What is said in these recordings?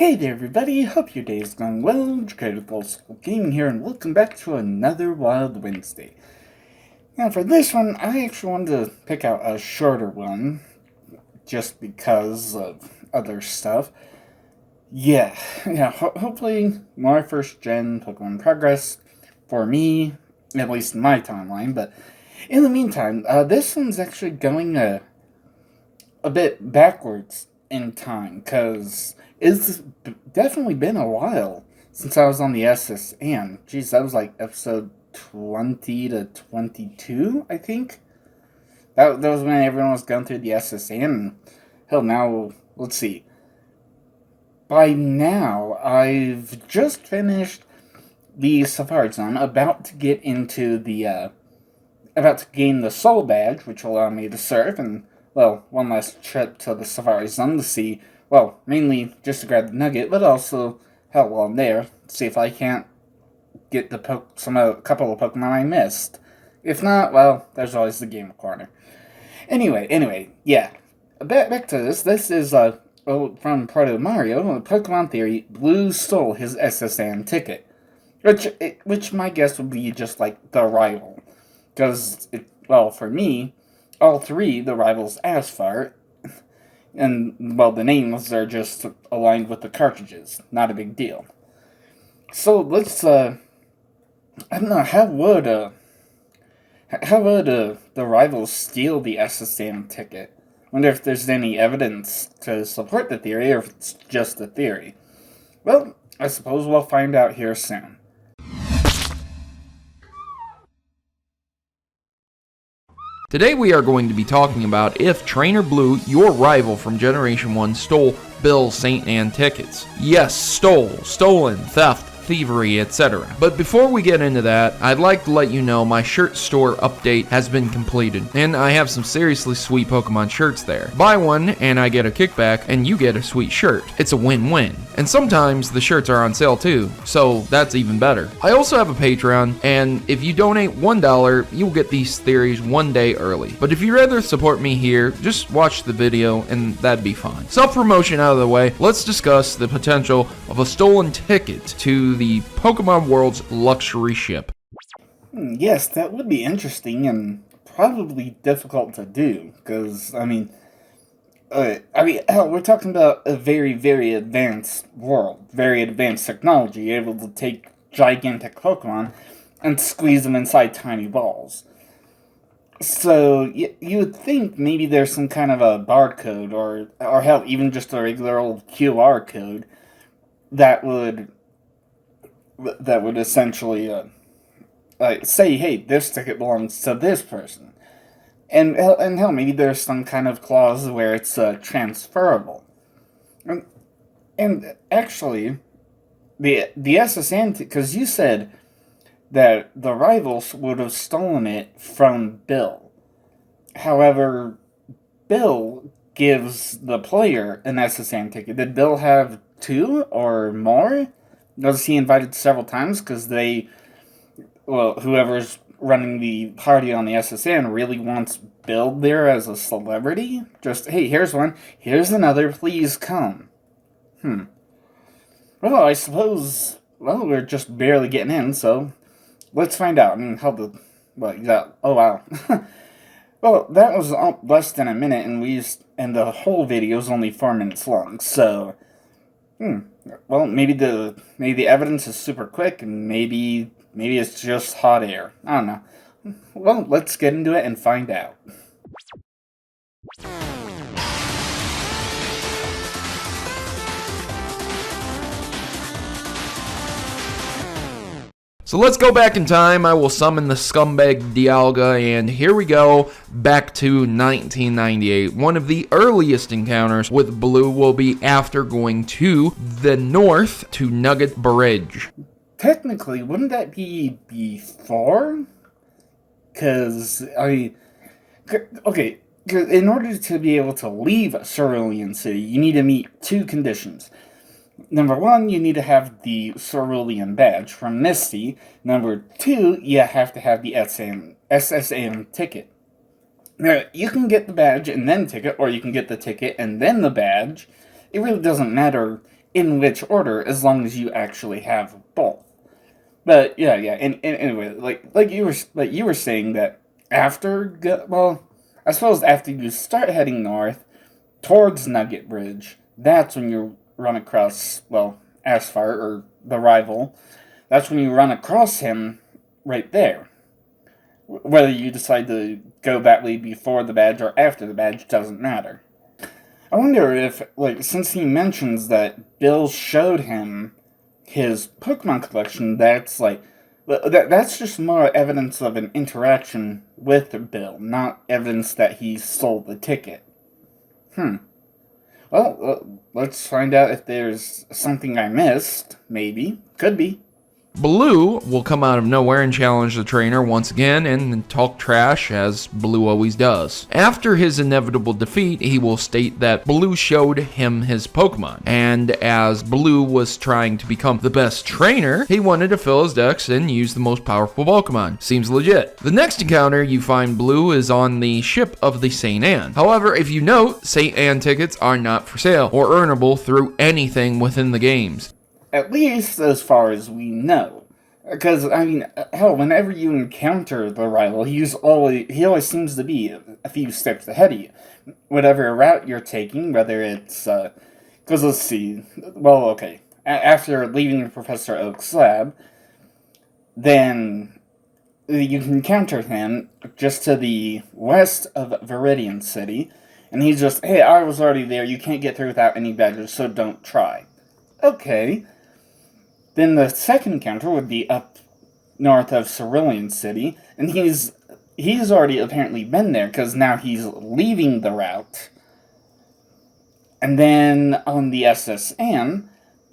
Hey there everybody, hope your day is going well. Creative Old School Gaming here, and welcome back to another Wild Wednesday. Now for this one, I actually wanted to pick out a shorter one, just because of other stuff. Hopefully more First Gen Pokemon progress for me, at least in my timeline, but in the meantime, this one's actually going a bit backwards in time, because it's definitely been a while since I was on the SS.Anne. Geez, that was like episode 20 to 22, I think. That was when everyone was going through the SS.Anne. Hell, now, let's see. By now, I've just finished the Safari Zone, about to get into the, about to gain the Soul Badge, which will allow me to surf, and, well, one last trip to the Safari Zone to see, well, mainly just to grab the nugget, but also, hell, while I'm there, see if I can't get the couple of Pokemon I missed. If not, well, there's always the Game Corner. Anyway, yeah. Back to this. This is, from ProtoMario. Pokemon Theory, Blue stole his SS.Anne ticket. Which my guess would be just like the rival. Because, well, for me, all three, the rivals asked for it. And, well, the names are just aligned with the cartridges. Not a big deal. So, let's, I don't know, how would the rivals steal the SS.Anne ticket? Wonder if there's any evidence to support the theory, or if it's just a theory. Well, I suppose we'll find out here soon. Today we are going to be talking about if Trainer Blue, your rival from Generation 1, stole Bill's St.Anne tickets. Yes, stolen, theft, thievery, etc. But before we get into that, I'd like to let you know my shirt store update has been completed, and I have some seriously sweet Pokemon shirts there. Buy one and I get a kickback, and you get a sweet shirt. It's a win-win. And sometimes the shirts are on sale too, so that's even better. I also have a Patreon, and if you donate $1, you'll get these theories one day early. But if you'd rather support me here, just watch the video and that'd be fine. Self-promotion out of the way, let's discuss the potential of a stolen ticket to the Pokemon World's luxury ship. Yes, that would be interesting and probably difficult to do, because, hell, we're talking about a very, very advanced world, very advanced technology, able to take gigantic Pokemon and squeeze them inside tiny balls. So, you would think maybe there's some kind of a barcode, or hell, even just a regular old QR code that would essentially, say, hey, this ticket belongs to this person. And hell, maybe there's some kind of clause where it's transferable. And actually, the SS.Anne, because you said that the rivals would have stolen it from Bill. However, Bill gives the player an SS.Anne ticket. Did Bill have two or more? Was he invited several times? Because whoever's running the party on the SS.Anne really wants Bill there as a celebrity? Just, hey, here's one, here's another, please come. Well, I suppose, well, we're just barely getting in, so let's find out. Oh wow. Well, that was less than a minute, and the whole video is only 4 minutes long, so, well, maybe the evidence is super quick, and maybe it's just hot air. I don't know. Well, let's get into it and find out. So let's go back in time. I will summon the scumbag Dialga, and here we go, back to 1998. One of the earliest encounters with Blue will be after going to the north to Nugget Bridge. Technically, wouldn't that be before? Because, okay, in order to be able to leave Cerulean City, you need to meet two conditions. Number one, you need to have the Cerulean badge from Misty. Number two, you have to have the SS.Anne ticket. Now, you can get the badge and then ticket, or you can get the ticket and then the badge. It really doesn't matter in which order, as long as you actually have both. But yeah, and anyway, like you were saying that I suppose after you start heading north towards Nugget Bridge, that's when you run across, well, Asphalt, or the rival. That's when you run across him right there. Whether you decide to go that way before the badge or after the badge doesn't matter. I wonder if, like, since he mentions that Bill showed him his Pokemon collection, that's just more evidence of an interaction with Bill, not evidence that he stole the ticket. Well, let's find out if there's something I missed. Maybe. Could be. Blue will come out of nowhere and challenge the trainer once again and talk trash, as Blue always does. After his inevitable defeat, he will state that Blue showed him his Pokemon, and as Blue was trying to become the best trainer, he wanted to fill his decks and use the most powerful Pokemon. Seems legit. The next encounter you find Blue is on the ship of the St.Anne. However, if you note, St.Anne tickets are not for sale or earnable through anything within the games. At least as far as we know. Because, I mean, hell, whenever you encounter the rival, he always seems to be a few steps ahead of you. Whatever route you're taking, whether it's, because let's see, well, okay, after leaving Professor Oak's lab, then you can encounter him just to the west of Viridian City, and he's just, hey, I was already there, you can't get through without any badges, so don't try. Okay. Then the second encounter would be up north of Cerulean City, and he's already apparently been there, because now he's leaving the route. And then on the SS.Anne,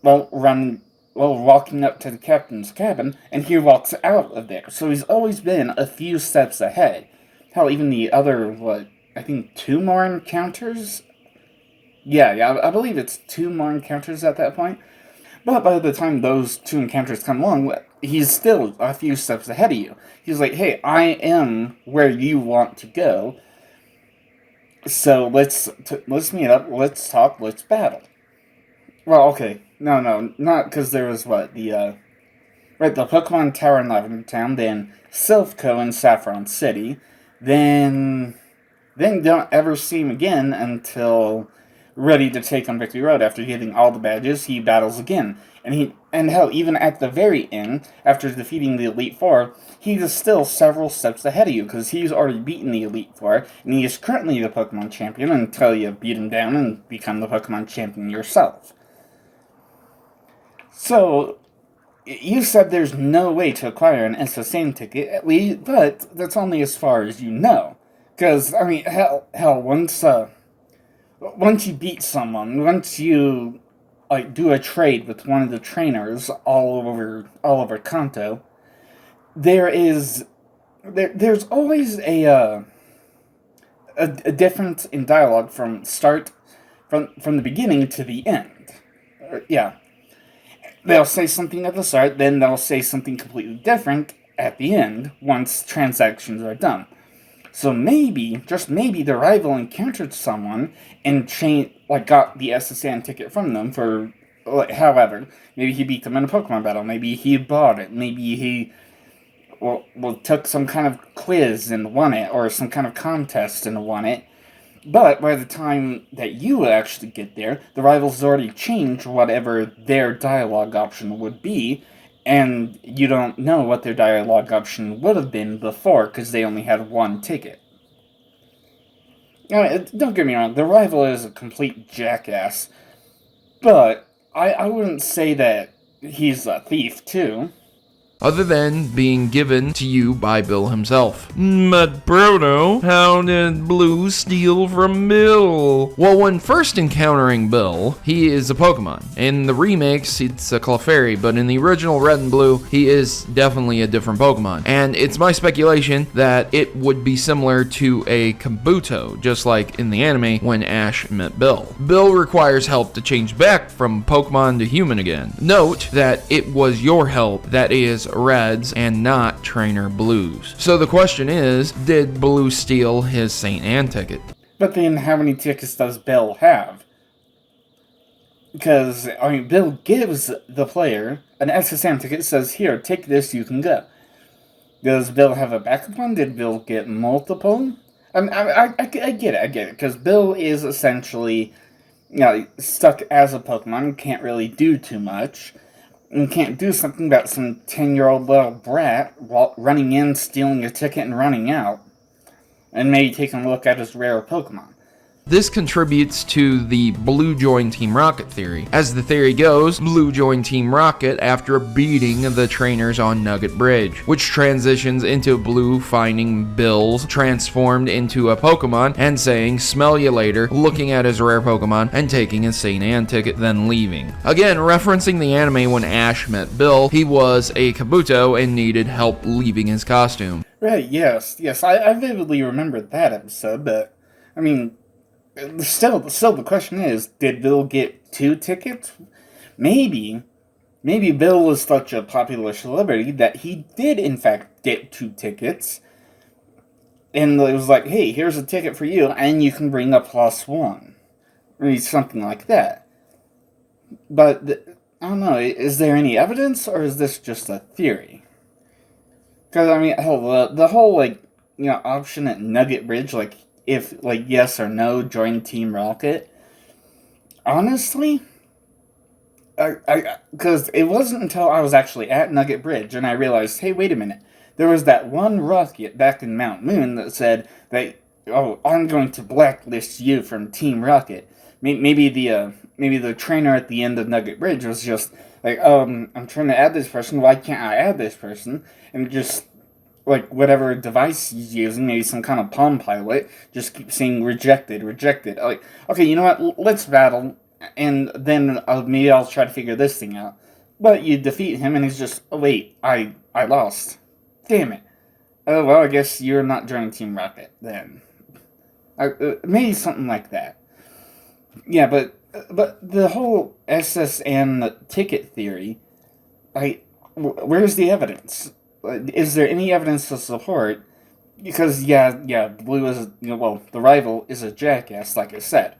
walking up to the captain's cabin, and he walks out of there. So he's always been a few steps ahead. Hell, even the other, I think 2 more encounters? Yeah, I believe it's 2 more encounters at that point. But by the time those 2 encounters come along, he's still a few steps ahead of you. He's like, hey, I am where you want to go. So let's meet up, let's talk, let's battle. Well, okay. No, not because there was the Pokemon Tower in Lavender Town, then Silphco in Saffron City, then don't ever see him again until ready to take on Victory Road. After getting all the badges, he battles again. And hell, even at the very end, after defeating the Elite Four, he is still several steps ahead of you, because he's already beaten the Elite Four, and he is currently the Pokemon Champion until you beat him down and become the Pokemon Champion yourself. So, you said there's no way to acquire an SS.Anne ticket, at least, but that's only as far as you know. Because, I mean, hell, once you beat someone, once you do a trade with one of the trainers all over Kanto, there's always a difference in dialogue from the beginning to the end. Yeah. They'll say something at the start, then they'll say something completely different at the end once transactions are done. So maybe, just maybe, the rival encountered someone and got the SS.Anne ticket from them for, however. Maybe he beat them in a Pokemon battle. Maybe he bought it. Maybe he took some kind of quiz and won it, or some kind of contest and won it. But by the time that you actually get there, the rivals already changed whatever their dialogue option would be, and you don't know what their dialogue option would have been before, because they only had 1 ticket. Don't get me wrong, the rival is a complete jackass, but I wouldn't say that he's a thief, too. Other than being given to you by Bill himself. But Proto, how did Blue steal from Bill? Well, when first encountering Bill, he is a Pokemon. In the remakes, it's a Clefairy, but in the original Red and Blue, he is definitely a different Pokemon. And it's my speculation that it would be similar to a Kabuto, just like in the anime when Ash met Bill. Bill requires help to change back from Pokemon to human again. Note that it was your help that is Red's and not Trainer Blue's. So the question is, did Blue steal his St.Anne ticket? But then how many tickets does Bill have? Because, I mean, Bill gives the player an SS.Anne ticket, says, here, take this, you can go. Does Bill have a backup one? Did Bill get multiple? I get it, because Bill is essentially, stuck as a Pokemon, can't really do too much, and can't do something about some 10-year-old little brat running in, stealing a ticket, and running out, and maybe taking a look at his rare Pokemon. This contributes to the Blue joined Team Rocket theory. As the theory goes, Blue joined Team Rocket after beating the trainers on Nugget Bridge, which transitions into Blue finding Bill's transformed into a Pokemon and saying, smell you later, looking at his rare Pokemon and taking his SS.Anne ticket, then leaving. Again, referencing the anime when Ash met Bill, he was a Kabuto and needed help leaving his costume. Right, yes, I vividly remember that episode, but, I mean, Still, the question is, did Bill get 2 tickets? Maybe Bill was such a popular celebrity that he did, in fact, get 2 tickets. And it was like, hey, here's a ticket for you, and you can bring a +1. Or something like that. But, I don't know, is there any evidence, or is this just a theory? Because, I mean, hell, the whole, option at Nugget Bridge, if, yes or no, join Team Rocket. Honestly, because it wasn't until I was actually at Nugget Bridge and I realized, hey, wait a minute, there was that one rocket back in Mount Moon that said that, oh, I'm going to blacklist you from Team Rocket. Maybe the trainer at the end of Nugget Bridge was just like, I'm trying to add this person, why can't I add this person? And just, whatever device he's using, maybe some kind of Palm Pilot, just keep saying rejected. Like, okay, you know what, let's battle, and then maybe I'll try to figure this thing out. But you defeat him, and he's just, oh wait, I lost. Damn it. Oh, well, I guess you're not joining Team Rocket, then. Maybe something like that. Yeah, but the whole SS.Anne ticket theory, where's the evidence? Is there any evidence to support? Because, Blue is, the rival is a jackass, like I said.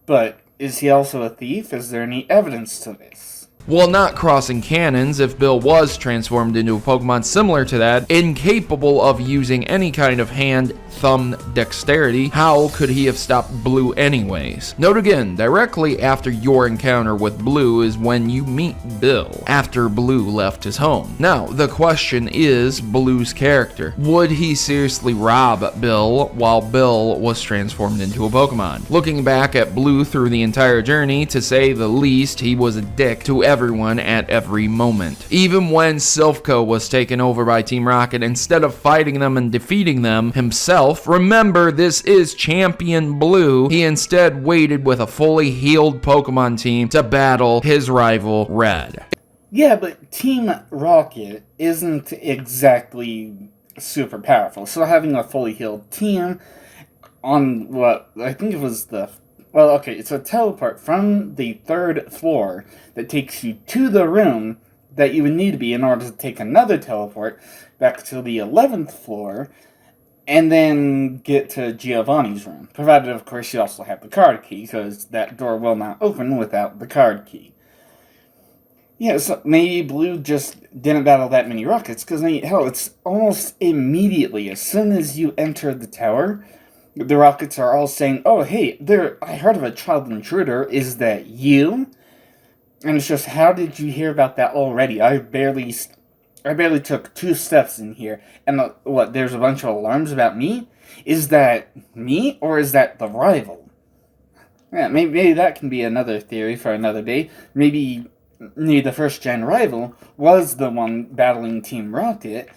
But is he also a thief? Is there any evidence to this? Well, not crossing canons, if Bill was transformed into a Pokemon similar to that, incapable of using any kind of hand-thumb dexterity, how could he have stopped Blue anyways? Note again, directly after your encounter with Blue is when you meet Bill, after Blue left his home. Now, the question is Blue's character. Would he seriously rob Bill while Bill was transformed into a Pokemon? Looking back at Blue through the entire journey, to say the least, he was a dick to everyone at every moment. Even when Silphco was taken over by Team Rocket, instead of fighting them and defeating them himself, remember this is Champion Blue, he instead waited with a fully healed Pokemon team to battle his rival Red. Yeah, but Team Rocket isn't exactly super powerful, so having a fully healed team on what I think it was it's a teleport from the 3rd floor that takes you to the room that you would need to be in order to take another teleport back to the 11th floor, and then get to Giovanni's room. Provided, of course, you also have the card key, because that door will not open without the card key. Yeah, so maybe Blue just didn't battle that many rockets, because, hell, it's almost immediately, as soon as you enter the tower, the rockets are all saying, oh, hey, I heard of a child intruder, is that you? And it's just, how did you hear about that already? I barely took 2 steps in here, and there's a bunch of alarms about me? Is that me, or is that the rival? Yeah, maybe that can be another theory for another day. Maybe the First Gen rival was the one battling Team Rocket,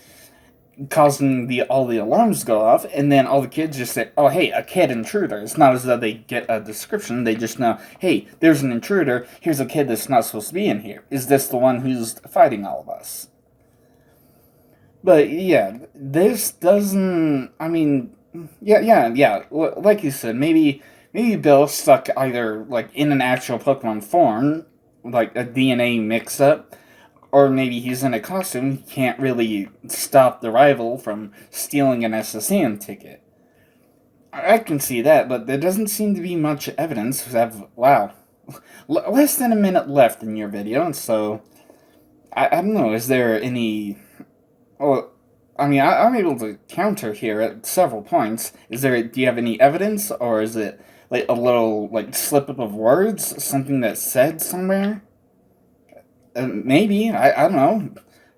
causing all the alarms to go off, and then all the kids just say, oh, hey, a kid intruder. It's not as though they get a description, they just know, hey, there's an intruder, here's a kid that's not supposed to be in here. Is this the one who's fighting all of us? But, yeah, this doesn't, like you said, maybe Bill stuck either, in an actual Pokemon form, like a DNA mix-up, or maybe he's in a costume, he can't really stop the rival from stealing an SS.Anne ticket. I can see that, but there doesn't seem to be much evidence of, wow, less than a minute left in your video, and so I don't know. Is there any? Well, I mean, I'm able to counter here at several points. Do you have any evidence, or is it like a little like slip up of words, something that's said somewhere? Maybe I don't know.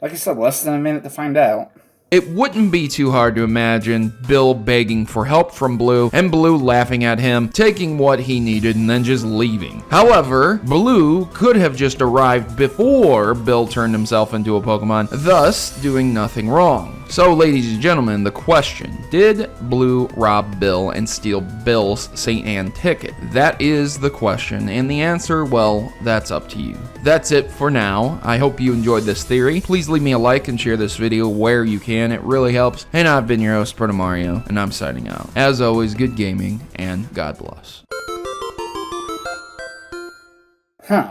Like I said, less than a minute to find out. It wouldn't be too hard to imagine Bill begging for help from Blue, and Blue laughing at him, taking what he needed, and then just leaving. However, Blue could have just arrived before Bill turned himself into a Pokemon, thus doing nothing wrong. So, ladies and gentlemen, the question, did Blue rob Bill and steal Bill's St.Anne ticket? That is the question, and the answer, well, that's up to you. That's it for now. I hope you enjoyed this theory. Please leave me a like and share this video where you can. It really helps. And I've been your host, ProtoMario, and I'm signing out. As always, good gaming, and God bless.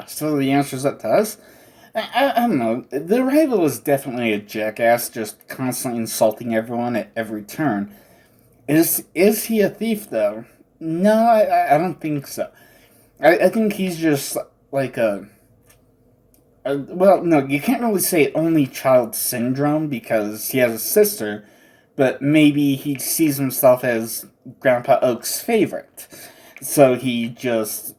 So the answer's up to us? I don't know. The rival is definitely a jackass, just constantly insulting everyone at every turn. Is he a thief, though? No, I don't think so. I think he's just like well, no, you can't really say only child syndrome because he has a sister, but maybe he sees himself as Grandpa Oak's favorite. So he just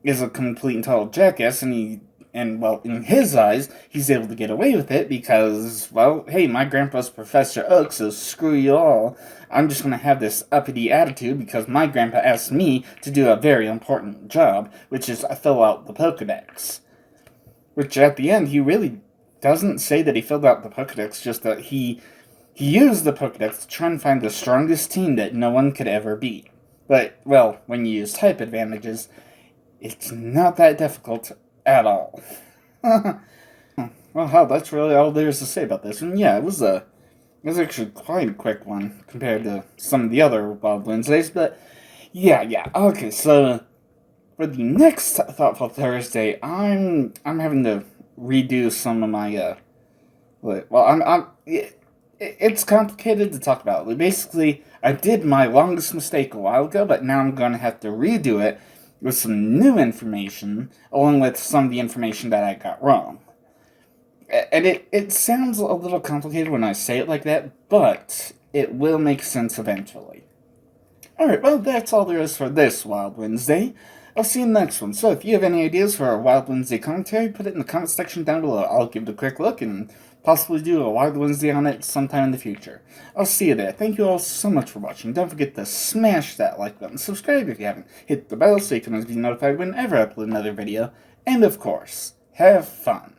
is a complete and total jackass, and well, in his eyes, he's able to get away with it because, well, hey, my grandpa's Professor Oak, so screw you all. I'm just going to have this uppity attitude because my grandpa asked me to do a very important job, which is fill out the Pokedex. Which, at the end, he really doesn't say that he filled out the Pokedex, just that he used the Pokedex to try and find the strongest team that no one could ever beat. But, well, when you use type advantages, it's not that difficult at all. Well, hell, that's really all there is to say about this. And yeah, it was actually quite a quick one compared to some of the other Wild Wednesdays, but yeah. Okay, so for the next Thoughtful Thursday, I'm having to redo some of my it's complicated to talk about. Basically, I did my longest mistake a while ago, but now I'm going to have to redo it with some new information, along with some of the information that I got wrong. And it sounds a little complicated when I say it like that, but it will make sense eventually. Alright, well, that's all there is for this Wild Wednesday. I'll see you in the next one. So if you have any ideas for a Wild Wednesday commentary, put it in the comment section down below. I'll give it a quick look and possibly do a Wild Wednesday on it sometime in the future. I'll see you there. Thank you all so much for watching. Don't forget to smash that like button, subscribe if you haven't, hit the bell so you can always be notified whenever I upload another video, and of course, have fun.